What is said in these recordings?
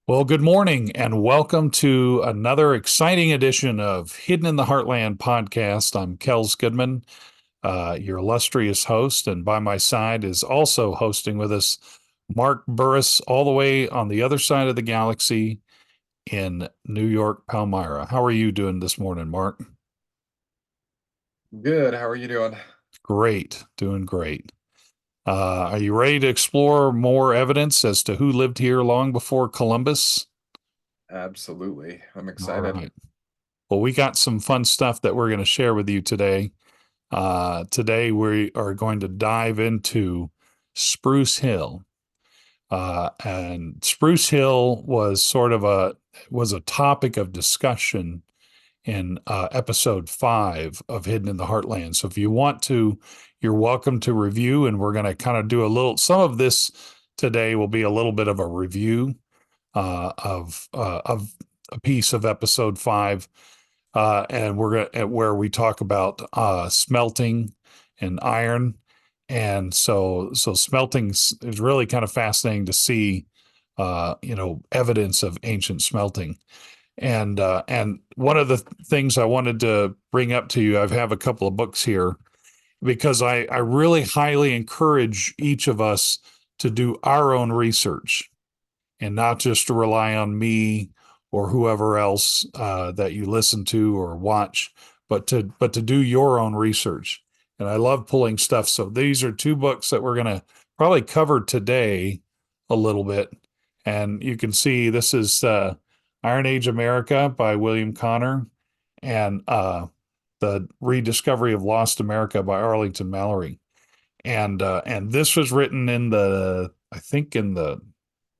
Well, good morning and welcome to another exciting edition of Hidden in the Heartland podcast. I'm Kels Goodman, your illustrious host, and by my side is also hosting with us Mark Burris, all the way on the other side of the galaxy in New York, Palmyra. How are you doing this morning, Mark? Good. How are you doing? Great, doing great. Are you ready to explore more evidence as to who lived here long before Columbus? Absolutely. I'm All excited. right. Well, we got some fun stuff that we're going to share with you today. Today we are going to dive into Spruce Hill. And Spruce Hill was sort of a topic of discussion in episode 5 of Hidden in the Heartland. So if you want to, you're welcome to review, and we're going to kind of do some of this today will be a little bit of a review of a piece of episode 5, and we're gonna where we talk about smelting and iron, and so smelting is really kind of fascinating to see, evidence of ancient smelting. And one of the things I wanted to bring up to you, I have a couple of books here because I really highly encourage each of us to do our own research and not just to rely on me or whoever else that you listen to or watch, but to do your own research. And I love pulling stuff. So these are two books that we're going to probably cover today a little bit. And you can see this is Iron Age America by William Connor, and The Rediscovery of Lost America by Arlington Mallory. And this was written in I think in the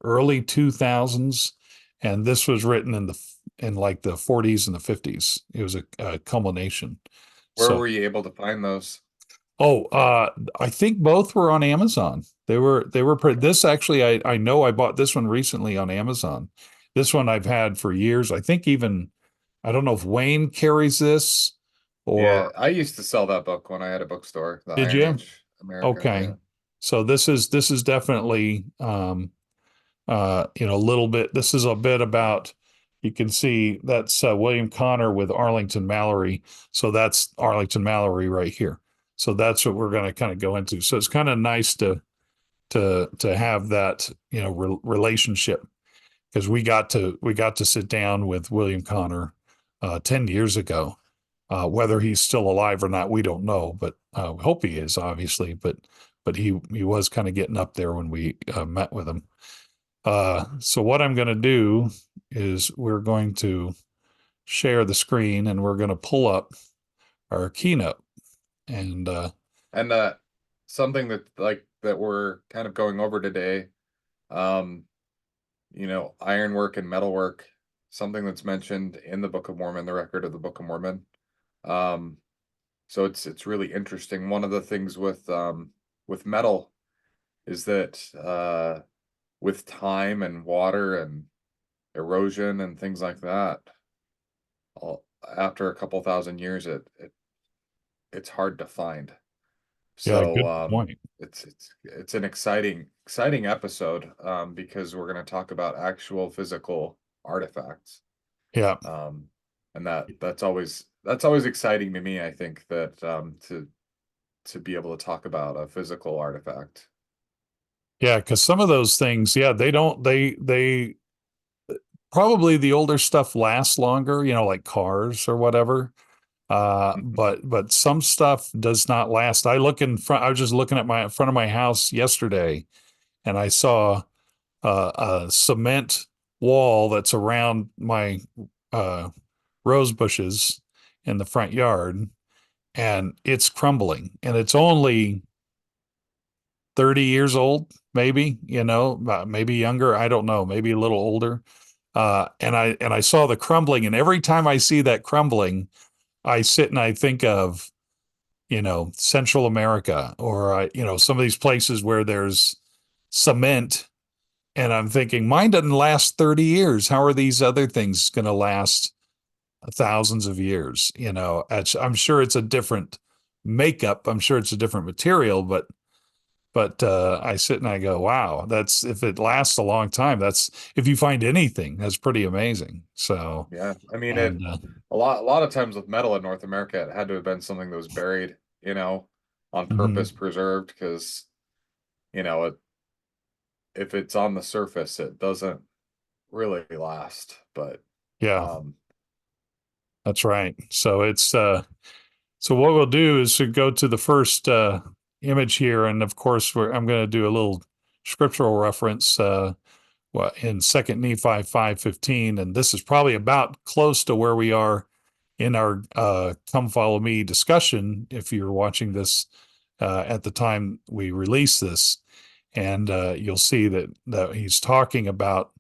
early 2000s, and this was written in like the 40s and the 50s. It was a culmination. Where So, were you able to find those? oh, I think both were on Amazon. This actually, I know I bought this one recently on Amazon. This one I've had for years. I think even I don't know if Wayne carries this, Yeah, or I used to sell that book when I had a bookstore, The did Iron you? Age America. Okay. Yeah. So this is definitely a little bit. This is a bit about. You can see that's William Connor with Arlington Mallory. So that's Arlington Mallory right here. So that's what we're going to kind of go into. So it's kind of nice to have that relationship, because we got to sit down with William Connor 10 years ago. Whether he's still alive or not, we don't know, but we hope he is, obviously. But he was kind of getting up there when we met with him. So what I'm going to do is we're going to share the screen, and we're going to pull up our keynote. And And something that we're kind of going over today, um, ironwork and metalwork, something that's mentioned in the Book of Mormon, the record of the Book of Mormon. Um, so it's really interesting. One of the things with metal is that with time and water and erosion and things like that, all, after a couple thousand years, it's hard to find. yeah, So good point. it's an exciting episode because we're going to talk about actual physical artifacts. Yeah, Um, and that's always exciting to me. I think that to be able to talk about a physical artifact. yeah, because some of those things, yeah, they don't they probably the older stuff lasts longer, like cars or whatever. But some stuff does not last. I look in front. I was just looking at my front of my house yesterday, and I saw a cement wall that's around my uh, rose bushes in the front yard, and it's crumbling, and it's only 30 years old, maybe, maybe younger. I don't know, maybe a little older. And I saw the crumbling, and every time I see that crumbling, I sit and I think of, Central America, or some of these places where there's cement. And I'm thinking, mine doesn't last 30 years. How are these other things going to last thousands of years? I'm sure it's a different makeup. I'm sure it's a different material, but But I sit and I go, wow, that's if it lasts a long time, that's if you find anything, that's pretty amazing. So, Yeah. I mean, and a lot of times with metal in North America, it had to have been something that was buried, you know, on purpose, mhm, preserved, because, you know, if it's on the surface, it doesn't really last. But yeah, um that's right. So it's so what we'll do is to go to the first image here, and of course I'm going to do a little scriptural reference in Second Nephi 5:15, and this is probably about close to where we are in our "Come Follow Me" discussion. If you're watching this at the time we release this, and you'll see that he's talking about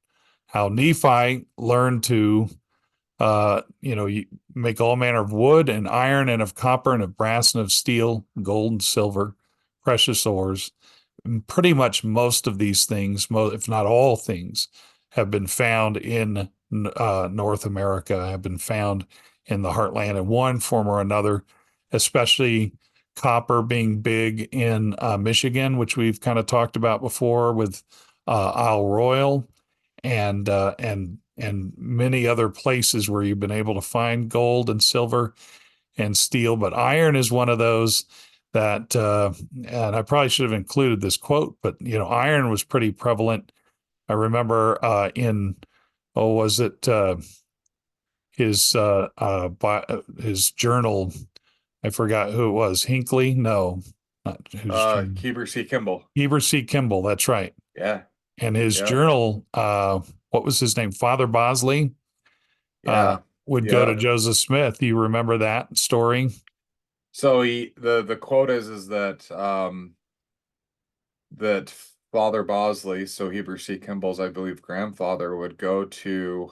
how Nephi learned to you make all manner of wood and iron and of copper and of brass and of steel, gold and silver, precious ores. And pretty much most of these things, if not all things, have been found in North America, have been found in the heartland in one form or another, especially copper being big in Michigan, which we've kind of talked about before with Isle Royal and many other places where you've been able to find gold and silver and steel. But iron is one of those that, and I probably should have included this quote, but iron was pretty prevalent. I remember was it his journal? I forgot who it was. Hinckley? No, not whose journal. Heber C. Kimball. Heber C. Kimball. That's right. Yeah. And his Yep. journal, what was his name? Father Bosley Yeah. would go to Yeah. Joseph Smith. You remember that story? So the quote is that that Father Bosley, so Heber C. Kimball's, I believe, grandfather, would go to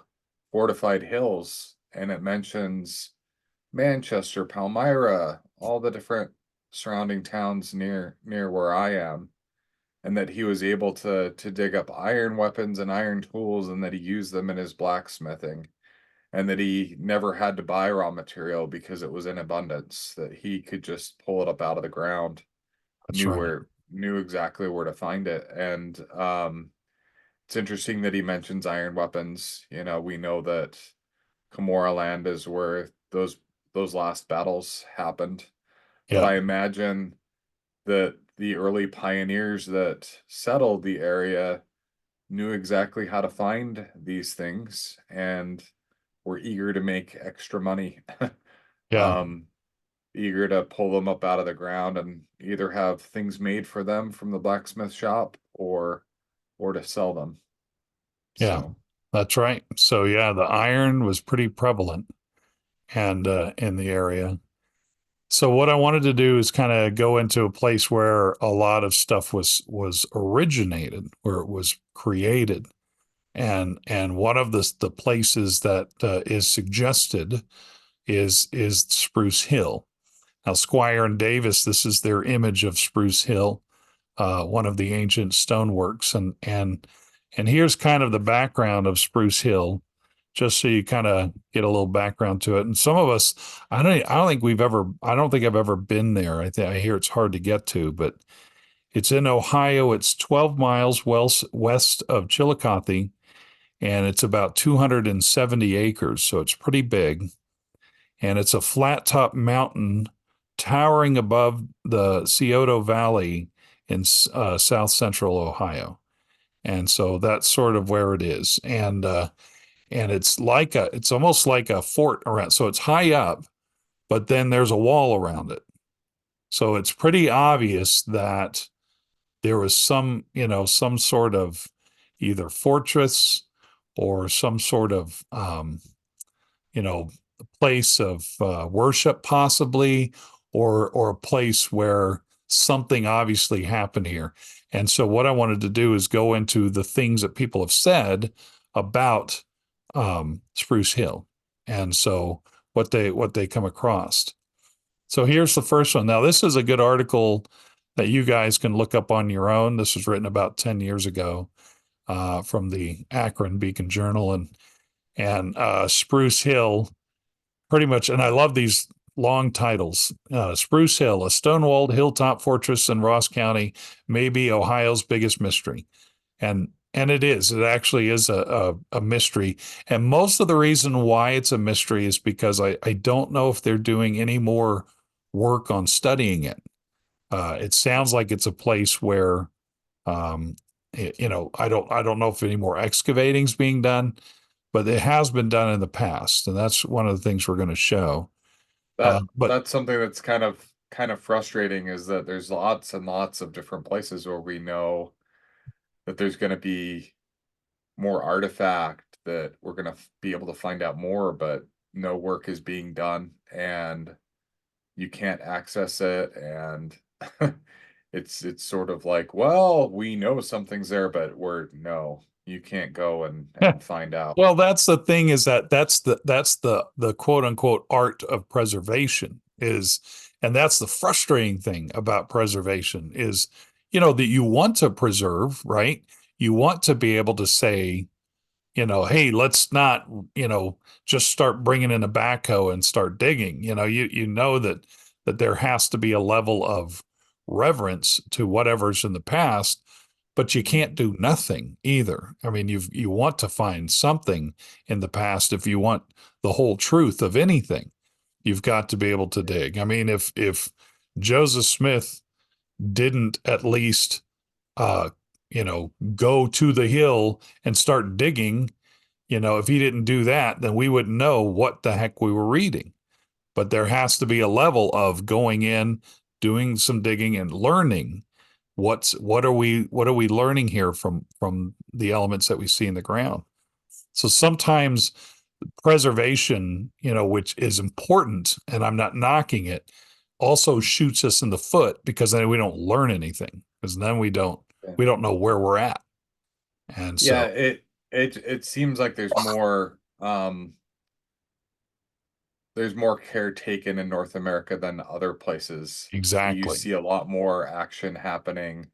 fortified hills, and it mentions Manchester, Palmyra, all the different surrounding towns near where I am, and that he was able to dig up iron weapons and iron tools, and that he used them in his blacksmithing, and that he never had to buy raw material because it was in abundance, that he could just pull it up out of the ground, That's right. knew exactly where to find it. And it's interesting that he mentions iron weapons. You know, we know that Camorra land is where those last battles happened, but Yeah. I imagine that the early pioneers that settled the area knew exactly how to find these things and were eager to make extra money. Yeah. um, Eager to pull them up out of the ground and either have things made for them from the blacksmith shop or to sell them. Yeah. So That's right. So yeah, the iron was pretty prevalent and in the area. So what I wanted to do is kind of go into a place where a lot of stuff was originated, where it was created. And one of the places that is suggested is Spruce Hill. Now, Squire and Davis, this is their image of Spruce Hill, one of the ancient stoneworks, and here's kind of the background of Spruce Hill, just so you kind of get a little background to it. And some of us, I don't think I've ever been there. I hear it's hard to get to, but it's in Ohio. It's 12 miles west of Chillicothe, and it's about 270 acres, so it's pretty big, and it's a flat top mountain towering above the Scioto Valley in south central Ohio. And so that's sort of where it is. And it's almost like a fort around. So it's high up, but then there's a wall around it. So it's pretty obvious that there was some sort of either fortress or some sort of you know, a place of worship, possibly, or a place where something obviously happened here. And so, what I wanted to do is go into the things that people have said about Spruce Hill, and so what they come across. So here's the first one. Now, this is a good article that you guys can look up on your own. This was written about 10 years ago from the Akron Beacon Journal, and Spruce Hill pretty much, and I love these. long titles. Spruce Hill, a stone-walled hilltop fortress in Ross County, may be Ohio's biggest mystery. And it is. It actually is a mystery. And most of the reason why it's a mystery is because I don't know if they're doing any more work on studying it. It sounds like it's a place where um, I don't know if any more excavating is being done, but it has been done in the past, and that's one of the things we're going to show. But That's something that's kind of frustrating is that there's lots and lots of different places where we know that there's going to be more artifact that we're going to be able to find out more, but no work is being done and you can't access it. And it's sort of like, well, we know something's there, but no, you can't go and find out. well, that's the thing is that that's the quote unquote art of preservation is, and that's the frustrating thing about preservation is, that you want to preserve, right? You want to be able to say, hey, let's not, just start bringing in a backhoe and start digging. You know that there has to be a level of reverence to whatever's in the past, but you can't do nothing either. I mean, you want to find something in the past if you want the whole truth of anything. You've got to be able to dig. I mean, if Joseph Smith didn't at least uh go to the hill and start digging, if he didn't do that, then we wouldn't know what the heck we were reading. But there has to be a level of going in, doing some digging and learning what are we learning here from the elements that we see in the ground. So sometimes preservation, which is important, and I'm not knocking it, also shoots us in the foot because then we don't learn anything because then we don't Yeah. we don't know where we're at. And Yeah, so it seems like there's more care taken in North America than other places. You exactly. see a lot more action happening,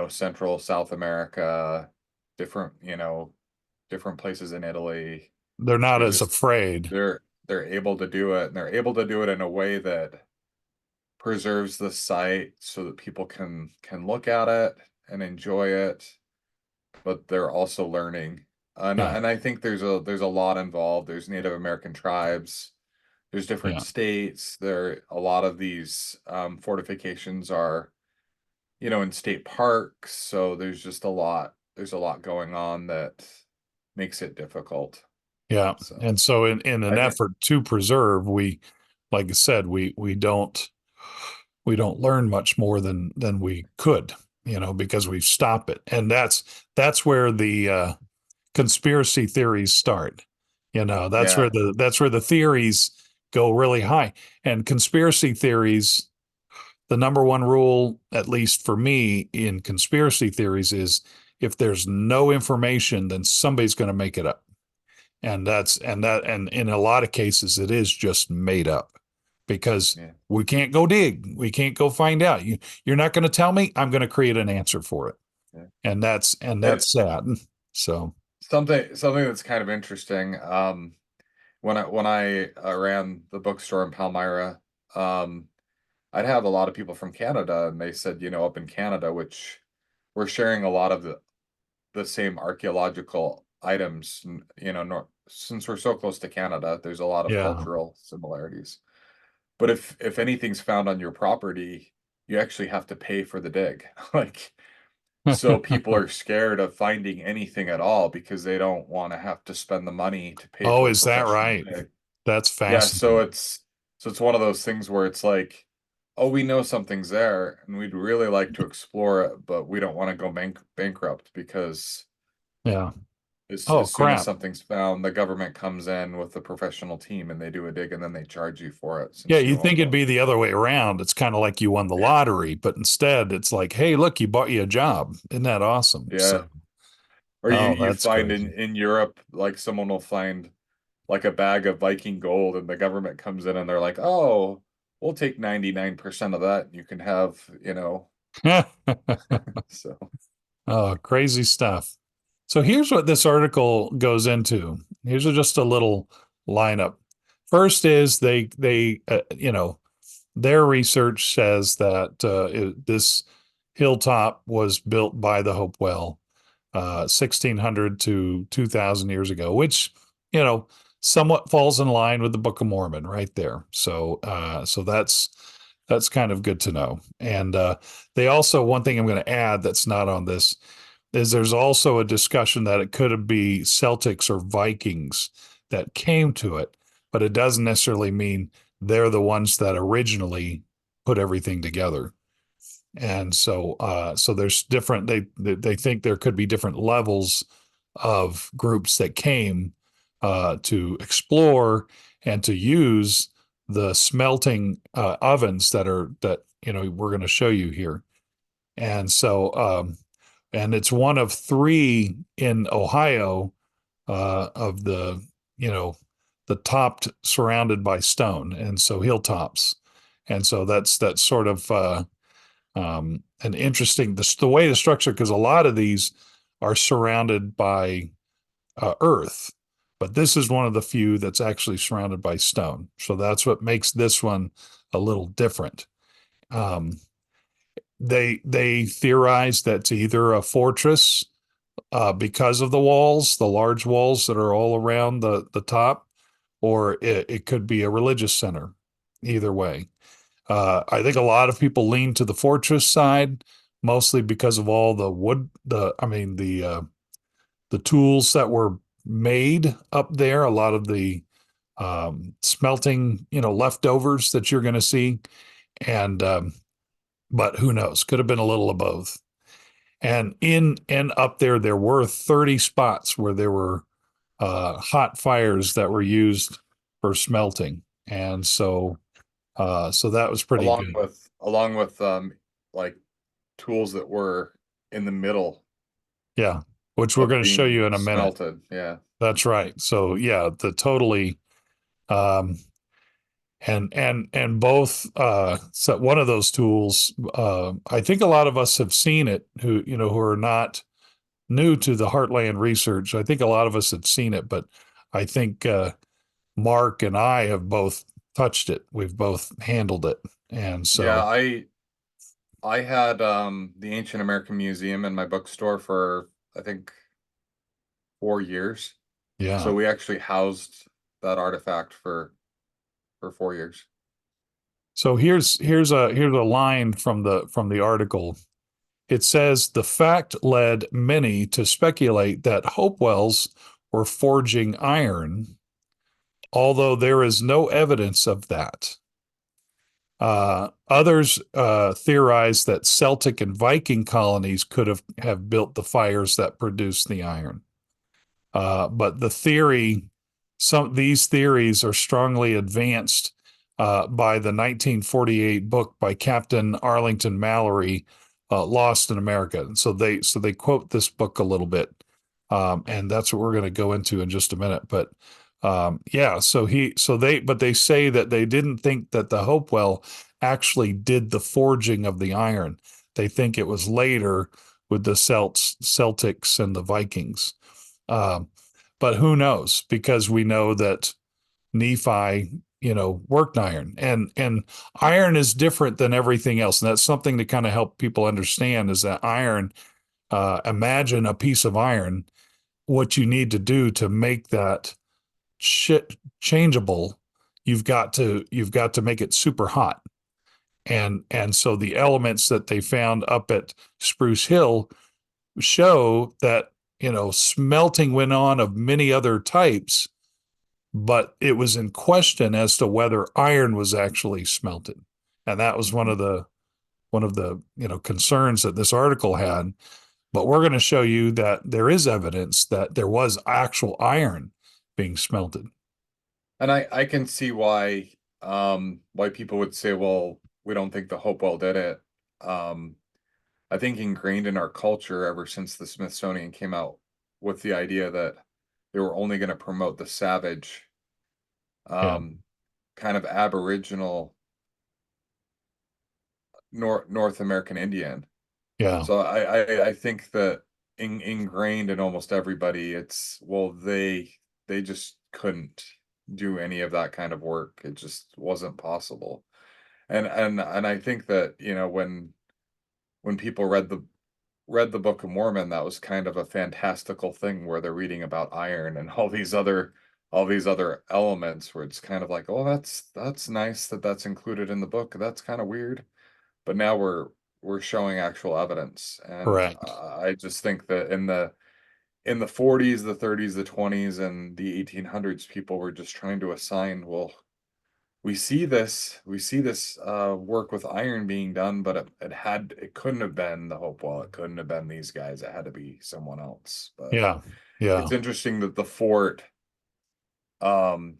Central South America, different, different places in Italy. They're not They're as just afraid. they're able to do it and they're able to do it in a way that preserves the site so that people can look at it and enjoy it, but they're also learning. Yeah. And I think there's a lot involved. There's Native American tribes, there's different Yeah. states. A lot of these fortifications are, in state parks, so there's a lot going on that makes it difficult. Yeah. So And so in an I think, effort to preserve, like I said, we don't learn much more than we could, because we've stopped it. And that's where the conspiracy theories start. That's where yeah, the theories go really high. And conspiracy theories, the number one rule, at least for me in conspiracy theories, is if there's no information, then somebody's going to make it up. And in a lot of cases it is just made up because yeah. we can't go dig, we can't go find out. You're not going to tell me, I'm going to create an answer for it. Yeah. And And that's sad. So something that's kind of interesting. When I ran the bookstore in Palmyra, um, I'd have a lot of people from Canada, and they said, up in Canada, which we're sharing a lot of the same archaeological items, since we're so close to Canada, there's a lot of yeah. cultural similarities. But if anything's found on your property, you actually have to pay for the dig. Like, so people are scared of finding anything at all because they don't want to have to spend the money to pay Oh, for a is that professional right? dig. That's Yeah, so fascinating. it's one of those things where it's like, oh, we know something's there and we'd really like to explore it, but we don't want to go bankrupt because Yeah. Oh, as soon as crap. something's found, the government comes in with a professional team and they do a dig and then they charge you for it Yeah, since you you think own it'd the. be the other way around. It's kind of like you won the Yeah. lottery, but instead it's like, hey, look, you bought you a job. Isn't that awesome? Yeah. So, Or you oh, you that's find in crazy. in Europe, like someone will find like a bag of Viking gold and the government comes in and they're like, "Oh, we'll take 99% of that. You can have, so Oh, crazy stuff. So here's what this article goes into. Here's just a little lineup. First is they their research says that this hilltop was built by the Hopewell 1600 to 2000 years ago, which, you know, somewhat falls in line with the Book of Mormon right there. So that's kind of good to know. And they also, one thing I'm going to add that's not on this is there's also a discussion that it could be Celtics or Vikings that came to it, but it doesn't necessarily mean they're the ones that originally put everything together. And so there's different, they think there could be different levels of groups that came to explore and to use the smelting ovens that we're going to show you here. And and it's one of three in Ohio of the, the topped surrounded by stone, and so hilltops. And so that's sort of an interesting the way the structure, because a lot of these are surrounded by earth, but this is one of the few that's actually surrounded by stone. So that's what makes this one a little different. Um, they theorize that it's either a fortress because of the walls, the large walls that are all around the top, or it could be a religious center. Either way, I think a lot of people lean to the fortress side, mostly because of all the wood, the tools that were made up there, a lot of the smelting, leftovers that you're going to see. And but who knows? Could have been a little of both. And in and up there, there were 30 spots where there were hot fires that were used for smelting, and so that was pretty along good. with like tools that were in the middle Yeah, which we're of going to show being you in a minute. smelted. Yeah. That's right. So yeah, the totally um and both so one of those tools, I think a lot of us have seen it who are not new to the Heartland research. I think a lot of us have seen it, but I think Mark and I have both touched it. We've both handled it. And Yeah, so I had the Ancient American Museum in my bookstore for I think 4 years. yeah. So we actually housed that artifact for 4 years. So here's a line from the article. It says the fact led many to speculate that Hopewells were forging iron, although there is no evidence of that. Others theorize that Celtic and Viking colonies could have built the fires that produced the iron. But these theories are strongly advanced by the 1948 book by Captain Arlington Mallory, "Lost in America." And so they quote this book a little bit, and that's what we're going to go into in just a minute. But yeah, but they say that they didn't think that the Hopewell actually did the forging of the iron. They think it was later with the Celtics and the Vikings. Um, but who knows? Because we know that Nephi, worked iron, and iron is different than everything else. And that's something to kind of help people understand is that iron, imagine a piece of iron, what you need to do to make that shit changeable, you've got to make it super hot. And so the elements that they found up at Spruce Hill show that smelting went on of many other types, but it was in question as to whether iron was actually smelted. And that was one of the concerns that this article had. But we're going to show you that there is evidence that there was actual iron being smelted. And I can see why people would say, well, we don't think the Hopewell did it. I think ingrained in our culture ever since the Smithsonian came out with the idea that they were only going to promote the savage, Yeah, kind of Aboriginal North American Indian. yeah, So I think that ingrained in almost everybody, it's well they just couldn't. do any of that kind of work. It just wasn't possible. And I think that, when people read the Book of Mormon, that was kind of a fantastical thing where they're reading about iron and all these other elements where it's kind of like, oh, that's nice that that's included in the book. That's kind of weird. But now we're showing actual evidence. And Correct. I just think that in the 40s, the 30s, the 20s, and the 1800s, people were just trying to assign, well, we see this work with iron being done, but it couldn't have been the Hopewell, it couldn't have been these guys, it had to be someone else. But Yeah. Yeah. it's interesting that the fort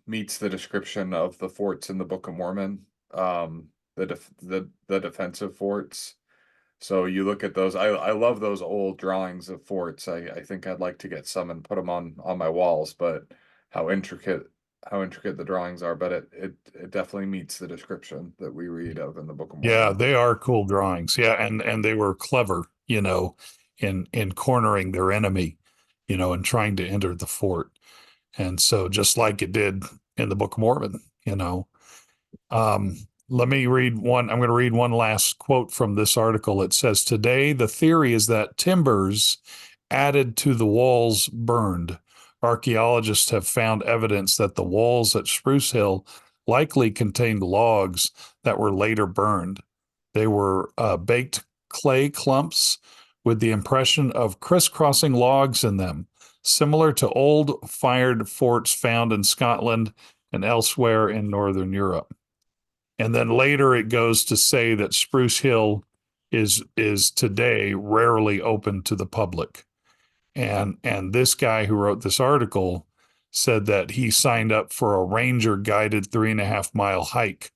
meets the description of the forts in the Book of Mormon, the defensive forts. So you look at those. I love those old drawings of forts. I think I'd like to get some and put them on my walls, but how intricate how intricate the drawings are, but it definitely meets the description that we read of in the Book of Yeah, Mormon. they are cool drawings. Yeah, and they were clever, in cornering their enemy, and trying to enter the fort. And so just like it did in the Book of Mormon, you know. Um, Let me read one. I'm going to read one last quote from this article. It says, "Today, the theory is that timbers added to the walls burned. Archaeologists have found evidence that the walls at Spruce Hill likely contained logs that were later burned. They were baked clay clumps with the impression of crisscrossing logs in them, similar to old fired forts found in Scotland and elsewhere in Northern Europe." And then later it goes to say that Spruce Hill is today rarely open to the public. And this guy who wrote this article said that he signed up for a ranger guided 3.5 mile hike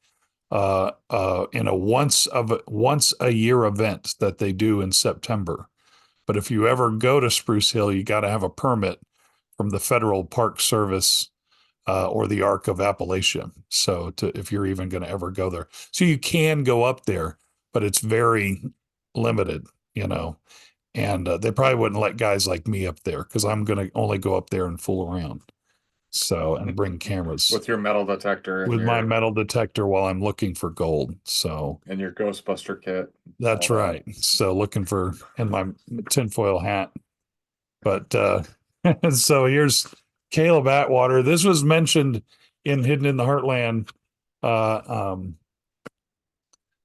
in a once a year event that they do in September. But if you ever go to Spruce Hill, you got to have a permit from the Federal Park Service or the Arc of Appalachia. So if you're even going to ever go there, so you can go up there, but it's very limited, you know. And they probably wouldn't let guys like me up there because I'm going to only go up there and fool around. So and bring cameras With your metal detector and with my your metal detector while I'm looking for gold. So and your Ghostbuster kit, all that's that. right. So looking for in my tinfoil hat. But so here's Caleb Atwater. This was mentioned in Hidden in the Heartland, uh, um,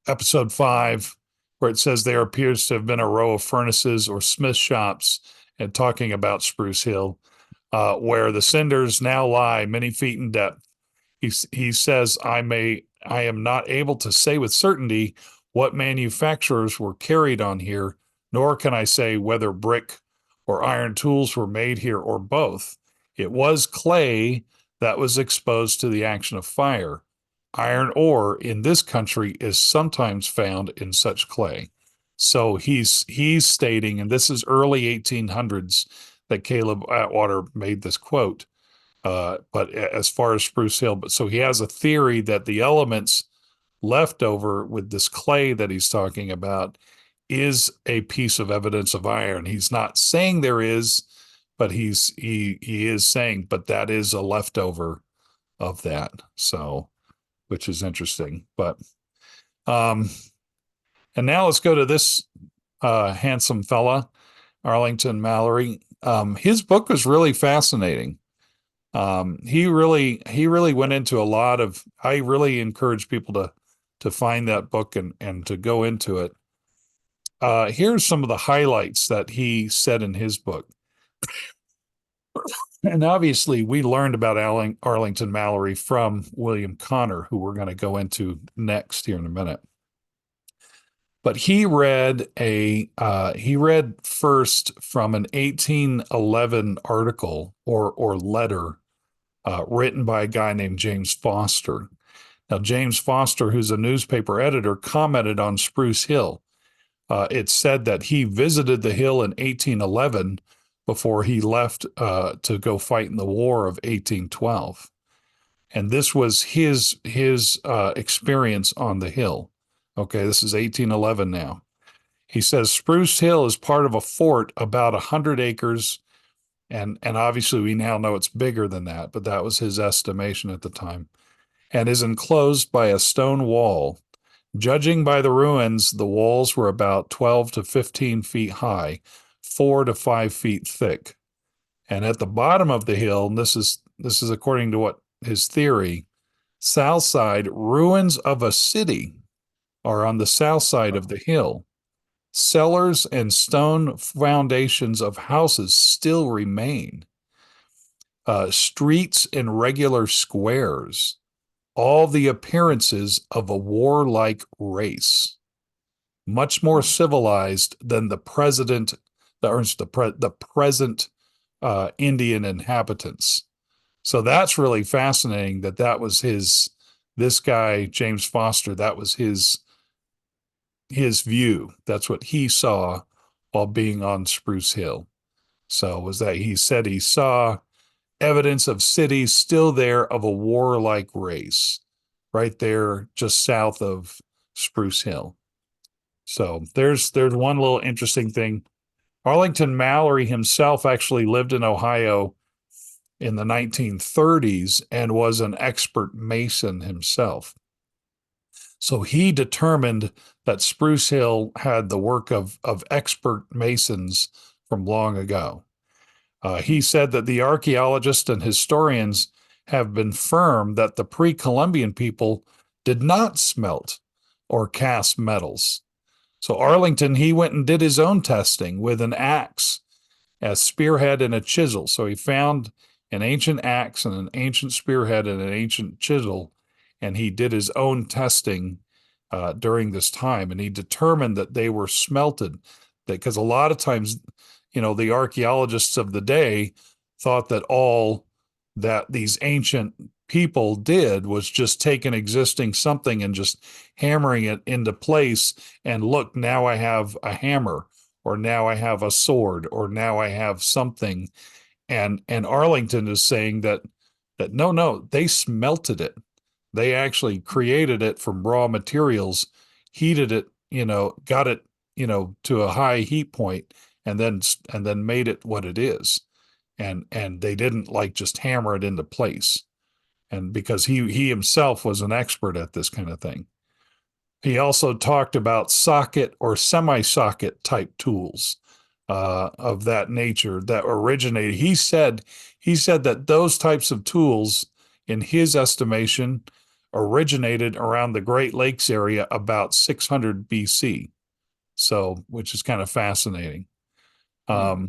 episode 5, where it says there appears to have been a row of furnaces or smith shops, and talking about Spruce Hill, where the cinders now lie many feet in depth. He says, I am not able to say with certainty what manufacturers were carried on here, nor can I say whether brick or iron tools were made here or both. It was clay that was exposed to the action of fire. Iron ore in this country is sometimes found in such clay. So he's stating, and this is early 1800s that Caleb Atwater made this quote. But as far as Spruce Hill, but so he has a theory that the elements left over with this clay that he's talking about is a piece of evidence of iron. He's not saying there is, but he is saying, but that is a leftover of that. So, which is interesting. But um, and now let's go to this handsome fella, Arlington Mallory. His book was really fascinating. He really went into a lot of. I really encourage people to find that book and to go into it. Here's some of the highlights that he said in his book. And obviously, we learned about Arlington Mallory from William Connor, who we're going to go into next here in a minute. But he read first from an 1811 article or letter written by a guy named James Foster. Now, James Foster, who's a newspaper editor, commented on Spruce Hill. It said that he visited the hill in 1811 before he left to go fight in the War of 1812. And this was his experience on the hill. Okay, this is 1811 now. He says Spruce Hill is part of a fort about 100 acres And obviously we now know it's bigger than that, but that was his estimation at the time, and is enclosed by a stone wall. Judging by the ruins, the walls were about 12 to 15 feet high, 4 to 5 feet thick. And at the bottom of the hill, and this is according to what his theory, south side, ruins of a city are on the south side of the hill. Cellars and stone foundations of houses still remain. Streets and regular squares, all the appearances of a warlike race, much more civilized than the present Indian inhabitants. So that's really fascinating that was this guy, James Foster, that was his view. That's what he saw while being on Spruce Hill. So was that he said he saw evidence of cities still there of a warlike race right there just south of Spruce Hill. So there's one little interesting thing. Arlington Mallory himself actually lived in Ohio in the 1930s and was an expert mason himself. So he determined that Spruce Hill had the work of expert masons from long ago. He said that the archaeologists and historians have been firm that the pre-Columbian people did not smelt or cast metals. So Arlington, he went and did his own testing with an axe, a spearhead, and a chisel. So he found an ancient axe and an ancient spearhead and an ancient chisel, and he did his own testing during this time, and he determined that they were smelted. Because a lot of times, the archaeologists of the day thought that all that these ancient people did was just take an existing something and just hammering it into place. And look, now I have a hammer, or now I have a sword, or now I have something. And Arlington is saying that no, they smelted it. They actually created it from raw materials, heated it, got it, to a high heat point, and then made it what it is. And they didn't like just hammer it into place. And because he himself was an expert at this kind of thing. He also talked about socket or semi-socket type tools of that nature that originated. He said that those types of tools, in his estimation, originated around the Great Lakes area about 600 BC. So, which is kind of fascinating. Hmm.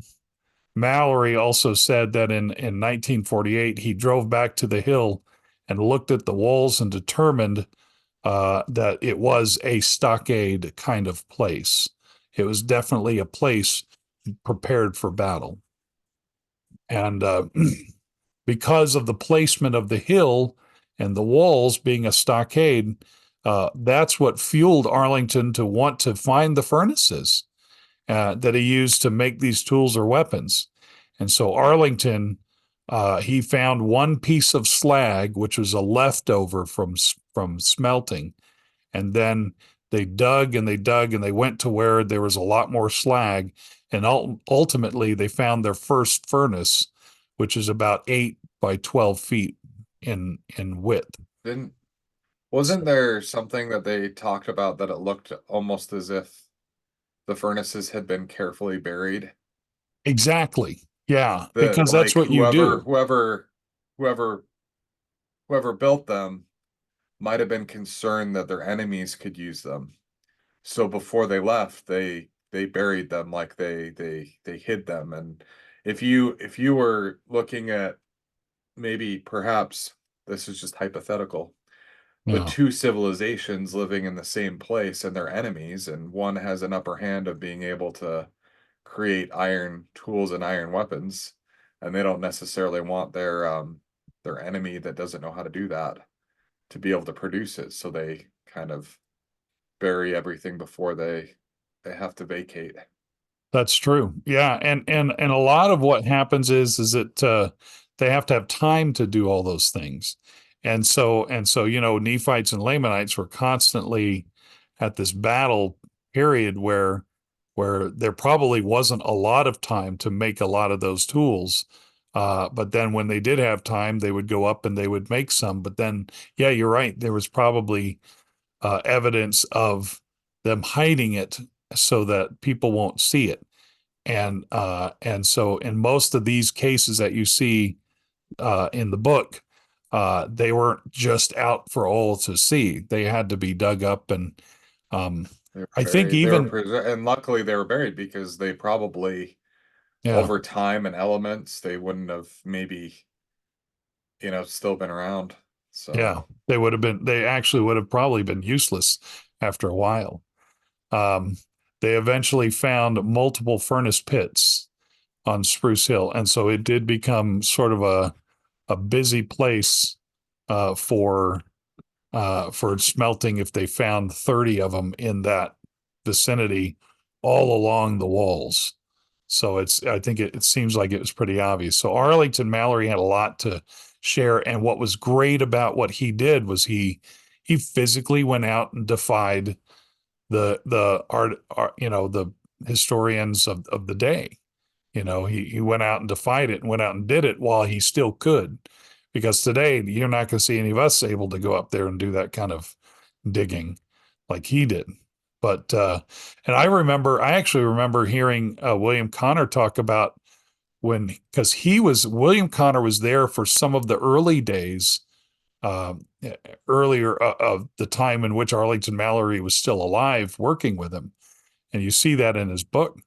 Mallery also said that in 1948, he drove back to the hill and looked at the walls and determined that it was a stockade kind of place. It was definitely a place prepared for battle. And because of the placement of the hill and the walls being a stockade, that's what fueled Arlington to want to find the furnaces that he used to make these tools or weapons. And so Arlington, he found one piece of slag, which was a leftover from smelting. And then they dug and they dug and they went to where there was a lot more slag. And ultimately, they found their first furnace, which is about 8 by 12 feet in width. Didn't Wasn't there something that they talked about that it looked almost as if the furnaces had been carefully buried? Exactly. Yeah, That because that's like what you do. whoever whoever built them might have been concerned that their enemies could use them. So before they left, they buried them, like they hid them. And if you were looking at, maybe perhaps this is just hypothetical, but Yeah. two civilizations living in the same place and they're enemies, and one has an upper hand of being able to create iron tools and iron weapons, and they don't necessarily want their enemy that doesn't know how to do that to be able to produce it, so they kind of bury everything before they have to vacate. That's true. Yeah, and a lot of what happens is that they have to have time to do all those things, and so Nephites and Lamanites were constantly at this battle period where where there probably wasn't a lot of time to make a lot of those tools. But then when they did have time, they would go up and they would make some. But then, yeah, you're right. There was probably evidence of them hiding it so that people won't see it. And so in most of these cases that you see in the book, they weren't just out for all to see. They had to be dug up, and um, They were I think buried. They were even and luckily they were buried because they probably yeah, over time and elements they wouldn't have maybe, still been around. So yeah, they would have been. They actually would have probably been useless after a while. Um, they eventually found multiple furnace pits on Spruce Hill, and so it did become sort of a busy place uh, for for smelting. If they found 30 of them in that vicinity, all along the walls, so I think it seems like it was pretty obvious. So Arlington Mallory had a lot to share, and what was great about what he did was he physically went out and defied the art, the historians of the day. He went out and defied it and went out and did it while he still could. Because today you're not going to see any of us able to go up there and do that kind of digging like he did. But and I actually remember hearing William Connor talk about because William Connor was there for some of the early days, um, earlier of the time in which Arlington Mallory was still alive, working with him, and you see that in his book.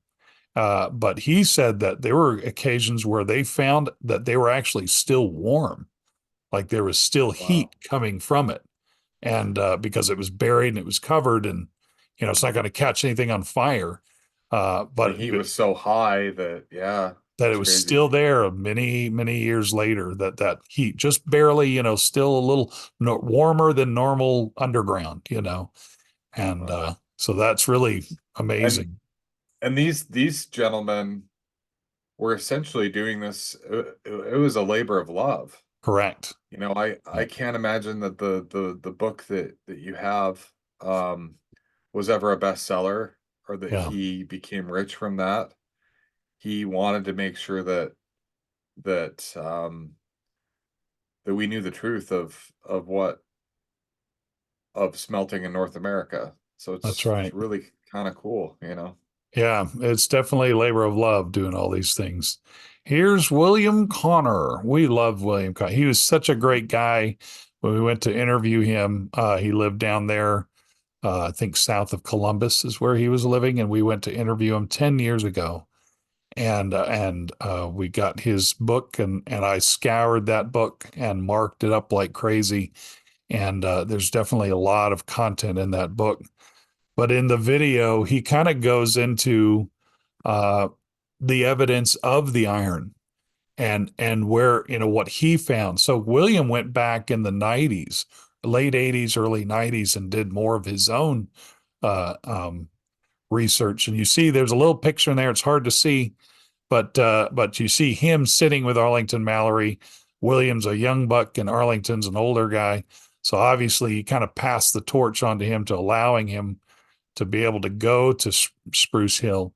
But he said that there were occasions where they found that they were actually still warm, like there was still wow. heat coming from it, and because it was buried and it was covered, and it's not going to catch anything on fire, The heat was so high that yeah, that it it's was crazy. still there many many years later. That heat just barely, still a little warmer than normal underground, and Wow. so that's really And amazing. and these gentlemen were essentially doing this. It was a labor of love. Correct. I can't imagine that the book that you have was ever a bestseller or that Yeah, he became rich from that. He wanted to make sure that we knew the truth of smelting in North America. So that's it's right. really kind of cool. Yeah, it's definitely a labor of love doing all these things. Here's William Connor. We love William Connor. He was such a great guy. When we went to interview him, he lived down there, I think south of Columbus is where he was living, and we went to interview him 10 years ago. And we got his book, and I scoured that book and marked it up like crazy. And there's definitely a lot of content in that book. But in the video, he kind of goes into uh, the evidence of the iron and where what he found. So William went back in the 90s, late 80s, early 90s, and did more of his own uh, um, research. And you see, there's a little picture in there. It's hard to see, but you see him sitting with Arlington Mallory. William's a young buck, and Arlington's an older guy. So obviously, he kind of passed the torch on to him, to allowing him to be able to go to Spruce Hill.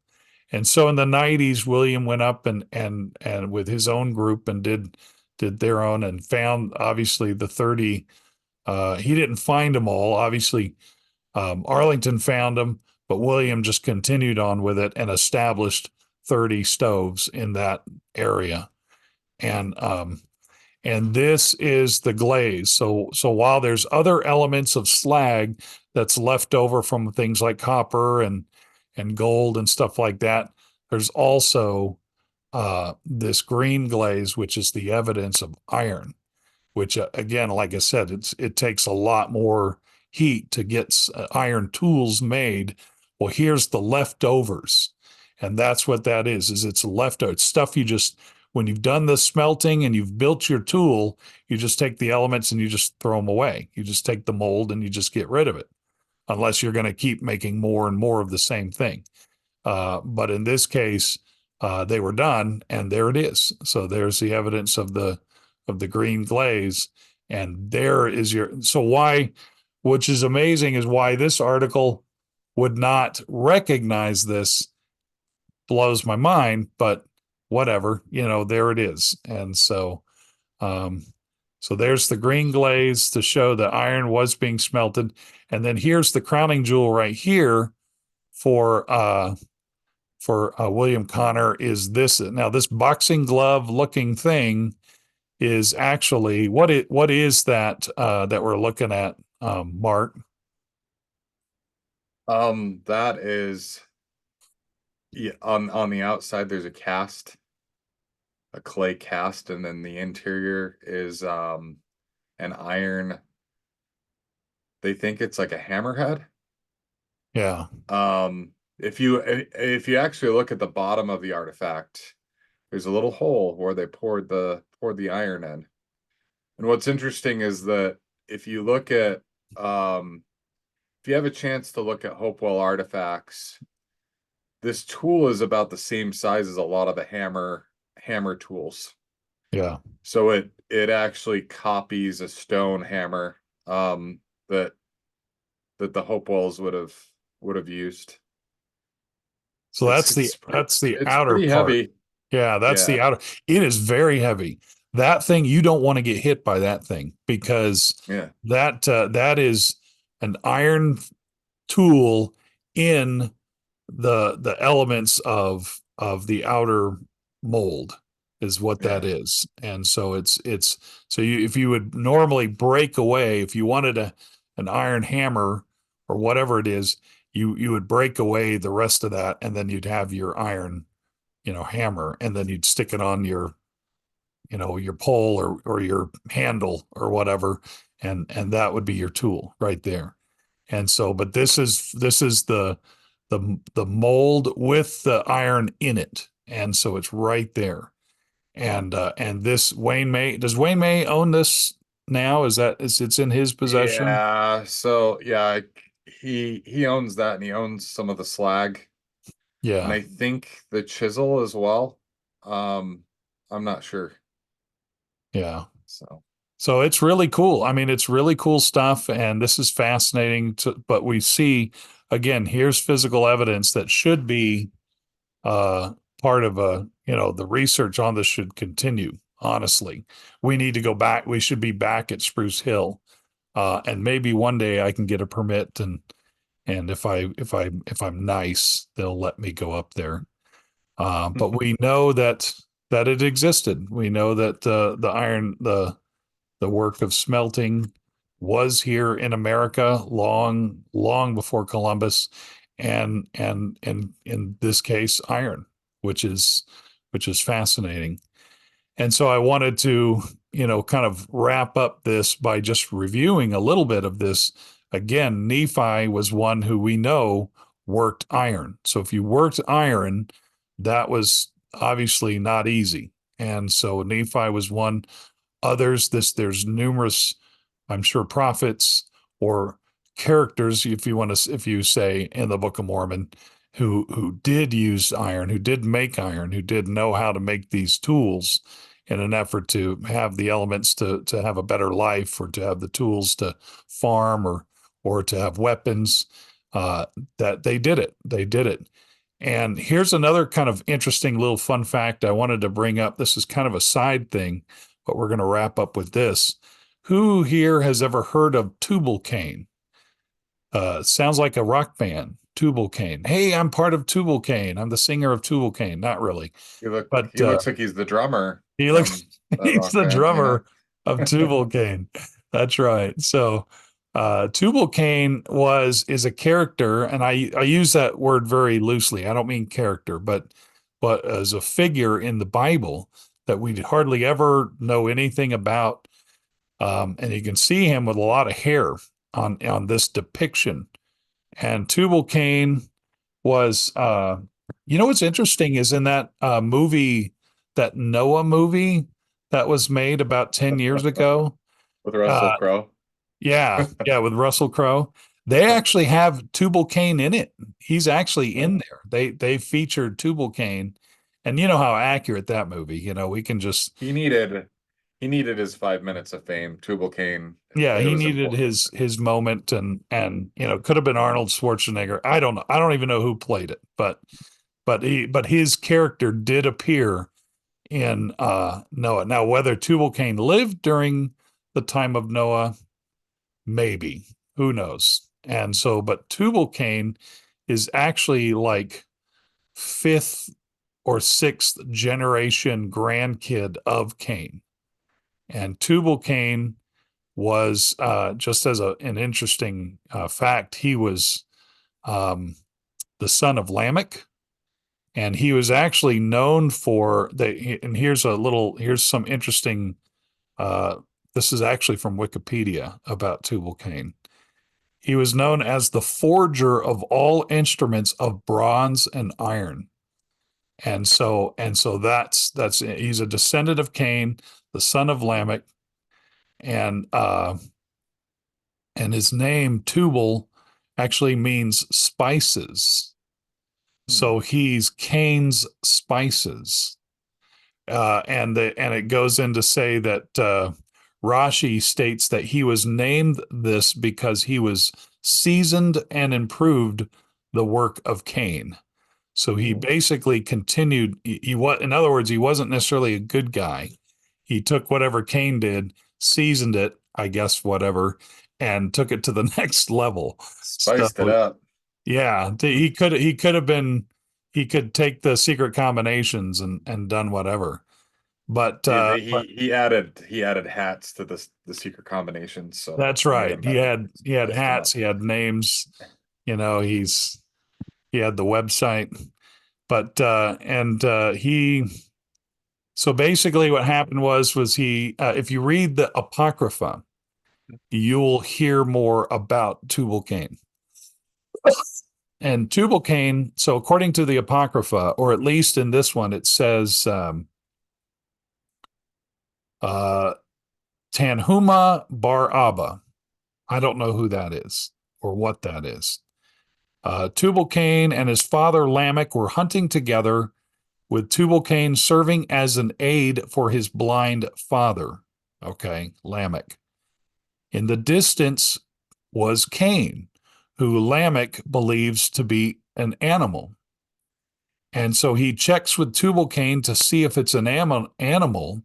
And so in the 90s, William went up and with his own group and did their own and found obviously the 30. He didn't find them all. Obviously, Arlington found them, but William just continued on with it and established 30 stoves in that area. And this is the glaze. So while there's other elements of slag that's left over from things like copper and gold and stuff like that, there's also this green glaze, which is the evidence of iron. Which again, like I said, it takes a lot more heat to get iron tools made. Well, here's the leftovers, and that's what that is. Is it's leftover it's stuff you just when you've done the smelting and you've built your tool, you just take the elements and you just throw them away. You just take the mold and you just get rid of it, unless you're going to keep making more and more of the same thing. But in this case, they were done, and there it is. So there's the evidence of the green glaze, and there is your. So why, which is amazing, is why this article would not recognize this blows my mind, but whatever, there it is. And um, so there's the green glaze to show that iron was being smelted. And then here's the crowning jewel right here for William Connor is this. Now this boxing glove looking thing is actually what is that that we're looking at, Mark? That is, yeah, on the outside there's a clay cast, and then the interior is an iron. They think it's like a hammerhead. Yeah, If you actually look at the bottom of the artifact, there's a little hole where they poured the iron in. And what's interesting is that if you look at if you have a chance to look at Hopewell artifacts, this tool is about the same size as a lot of the hammer tools. yeah. So it actually copies a stone hammer that the Hopewells would have used. So It's that's it's pretty the it's outer pretty part. heavy. Yeah, that's the Yeah, outer. It is very heavy. That thing, you don't want to get hit by that thing because yeah, that is an iron tool in the elements of the outer mold is what that yeah. is. And so it's so you if you would normally break away, if you wanted an iron hammer or whatever it is, you would break away the rest of that, and then you'd have your iron, hammer, and then you'd stick it on your pole or your handle or whatever, and that would be your tool right there. And so, but this is the mold with the iron in it, and so it's right there. And this Wayne May own this now? Is it's in his possession? Yeah, so yeah, he owns that, and he owns some of the slag, and Yeah. I think the chisel as well. Um, I'm not sure. Yeah. So So it's really cool. I mean, it's really cool stuff, and this is fascinating but we see again, here's physical evidence that should be uh part of the research on this should continue. Honestly, we need to go back. We should be back at Spruce Hill, and maybe one day I can get a permit, and if I'm nice, they'll let me go up there. But we know that it existed. We know that the iron the work of smelting was here in America long, long before Columbus, and in this case, iron, which is which is fascinating. And so I wanted to, kind of wrap up this by just reviewing a little bit of this. Again, Nephi was one who we know worked iron. So if you worked iron, that was obviously not easy. And so Nephi was one. Others, there's numerous, I'm sure, prophets or characters, if you say in the Book of Mormon, who did use iron, who did make iron, who did know how to make these tools in an effort to have the elements to have a better life, or to have the tools to farm, or to have weapons. Uh, that they did it. They did it. And here's another kind of interesting little fun fact I wanted to bring up. This is kind of a side thing, but we're going to wrap up with this. Who here has ever heard of Tubal-Cain? Sounds like a rock band, Tubal-Cain. Hey, I'm part of Tubal-Cain. I'm the singer of Tubal-Cain. Not really, but he looks like he's the drummer he looks, from that he's rock the band, you know. drummer of Tubal-Cain. That's right. So, Tubal-Cain is a character, and I use that word very loosely. I don't mean character, but as a figure in the Bible that we hardly ever know anything about. And you can see him with a lot of hair on this depiction. And Tubal-Cain was, what's interesting is in that movie, that Noah movie that was made about 10 years ago. With Russell Uh, Crowe. yeah, yeah, with Russell Crowe. They actually have Tubal-Cain in it. He's actually in Oh. there. They featured Tubal-Cain, and you know how accurate that movie. We can just He needed he needed his 5 minutes of fame. Tubal-Cain. yeah, It he was needed important. his moment, and could have been Arnold Schwarzenegger. I don't know. I don't even know who played it, but but his character did appear in Noah. Now, whether Tubal-Cain lived during the time of Noah, maybe, who knows? And so, but Tubal-Cain is actually like fifth or sixth generation grandkid of Cain. And Tubal-Cain was just as an interesting fact, he was um, the son of Lamech, and he was actually known for the. And here's some interesting. Uh, this is actually from Wikipedia about Tubal-Cain. He was known as the forger of all instruments of bronze and iron. And so that's he's a descendant of Cain, the son of Lamech, and his name Tubal actually means spices. Hmm. So he's Cain's spices. And it goes in to say that Rashi states that he was named this because he was seasoned and improved the work of Cain. So he Hmm. basically continued. In other words, he wasn't necessarily a good guy. He took whatever Cain did, seasoned it, I guess, whatever, and took it to the next level. So Spiced it up. yeah, he could have been he could take the secret combinations and done whatever. But He added hats to the secret combinations, so that's it made right. him He better. had he had Spiced him hats, up. he had names, he had the website. But and he so basically what happened was he if you read the Apocrypha, you'll hear more about Tubal-Cain. And Tubal-Cain, so according to the Apocrypha, or at least in this one, it says uh, Tanhuma Bar Abba. I don't know who that is or what that is. Tubal-Cain and his father Lamech were hunting together, with Tubal-Cain serving as an aide for his blind father. Okay, Lamech. In the distance was Cain, who Lamech believes to be an animal. And so he checks with Tubal-Cain to see if it's an animal,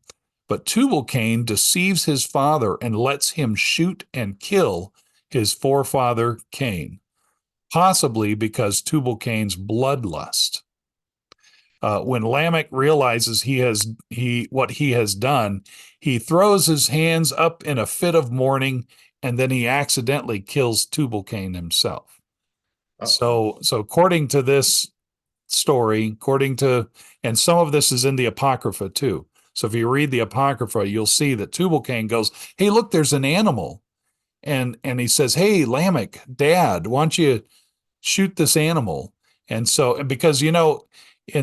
but Tubal-Cain deceives his father and lets him shoot and kill his forefather Cain, possibly because Tubal-Cain's bloodlust. When Lamech realizes what he has done, he throws his hands up in a fit of mourning, and then he accidentally kills Tubal-Cain himself. Uh-oh. So according to this story, and some of this is in the Apocrypha too. So if you read the Apocrypha, you'll see that Tubal-Cain goes, "Hey, look, there's an animal," and he says, "Hey, Lamech, Dad, why don't you shoot this animal?" And so, because in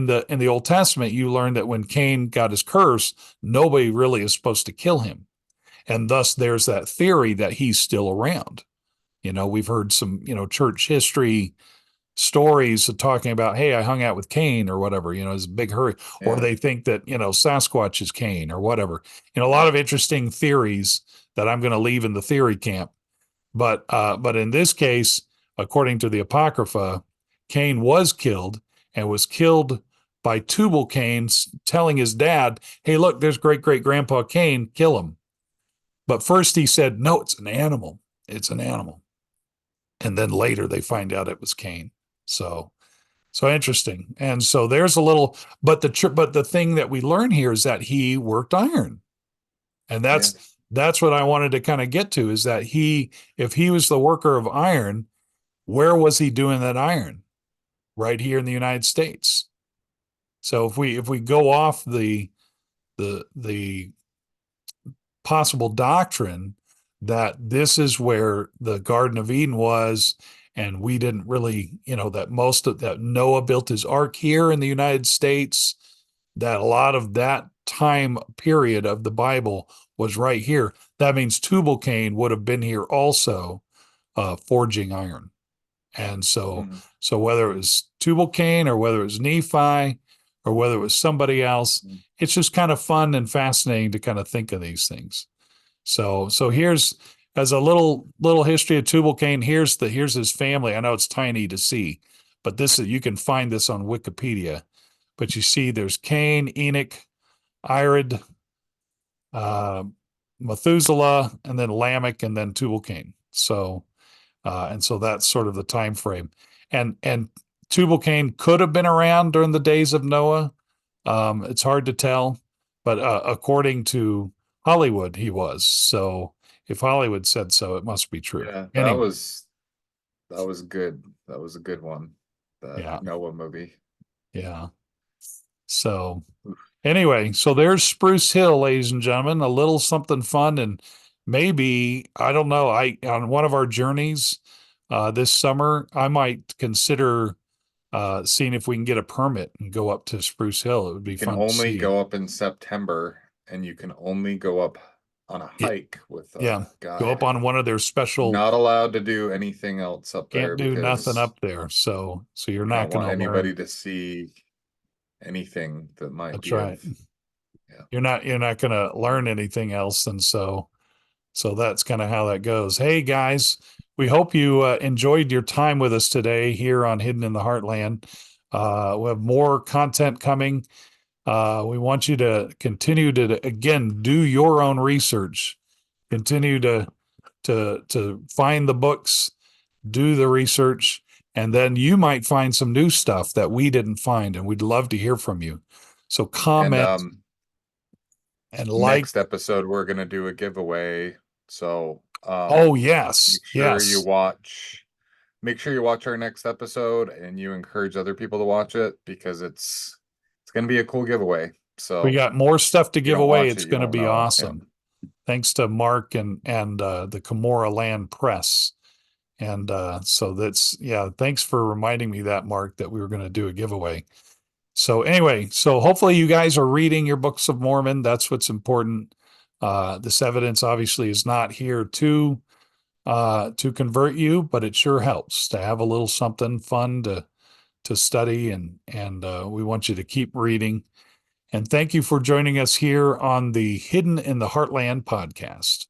the Old Testament, you learn that when Cain got his curse, nobody really is supposed to kill him, and thus there's that theory that he's still around. We've heard some church history stories of talking about, hey, I hung out with Cain or whatever, his big hurry, or Yeah. they think that, Sasquatch is Cain or whatever. A lot of interesting theories that I'm going to leave in the theory camp. But in this case, according to the Apocrypha, Cain was killed and was killed by Tubal-Cain telling his dad, hey, look, there's great great grandpa Cain, kill him. But first he said, no, it's an animal. It's an animal. And then later they find out it was Cain. So so interesting. And so there's a little, but the thing that we learn here is that he worked iron, and Yeah. that's what I wanted to kind of get to, is that if he was the worker of iron, where was he doing that iron? Right here in the United States. So if we go off the possible doctrine that this is where the Garden of Eden was, and we didn't really, that Noah built his ark here in the United States, that a lot of that time period of the Bible was right here. That means Tubal-Cain would have been here also, forging iron. And so, Mhm. so whether it was Tubal-Cain or whether it was Nephi or whether it was somebody else, Mhm. it's just kind of fun and fascinating to kind of think of these things. So here's, as a little history of Tubal-Cain. Here's his family. I know it's tiny to see, but you can find this on Wikipedia. But you see, there's Cain, Enoch, Irid, uh, Methuselah, and then Lamech, and then Tubal-Cain. So, and so that's sort of the time frame. And Tubal-Cain could have been around during the days of Noah. It's hard to tell, but according to Hollywood, he was. So if Hollywood said so, it must be true. Yeah, Anyway, that was good. That was a good one. That yeah, Noah movie. yeah. So Oof. anyway, so there's Spruce Hill, ladies and gentlemen, a little something fun, and maybe I don't know. On one of our journeys this summer, I might consider seeing if we can get a permit and go up to Spruce Hill. It would be You can fun to only see. go up in September, and you can only go up on a It, hike with yeah, a go up guide. on one of their special. Not allowed to do anything else up there Can't do nothing because up there, so you're we not don't going want to learn. anybody to see anything that might That's be right. of, yeah. You're not going to learn anything else, and so that's kind of how that goes. Hey guys, we hope you enjoyed your time with us today here on Hidden in the Heartland. We have more content coming. We want you to continue to again do your own research. Continue to find the books, do the research, and then you might find some new stuff that we didn't find, and we'd love to hear from you. So And comment and like. next episode we're gonna do a giveaway. So Oh yes, make sure you yes. watch our next episode and you encourage other people to watch it because it's gonna be a cool giveaway. We So got more stuff to if you give don't away. watch It's it, you going to won't be know. Yeah. awesome. Thanks to Mark and the Camorra Land Press. And so that's yeah, thanks for reminding me that, Mark, that we were going to do a giveaway. So anyway, so hopefully you guys are reading your books of Mormon. That's what's important. This evidence obviously is not here to convert you, but it sure helps to have a little something fun to study, and we want you to keep reading. And thank you for joining us here on the Hidden in the Heartland podcast.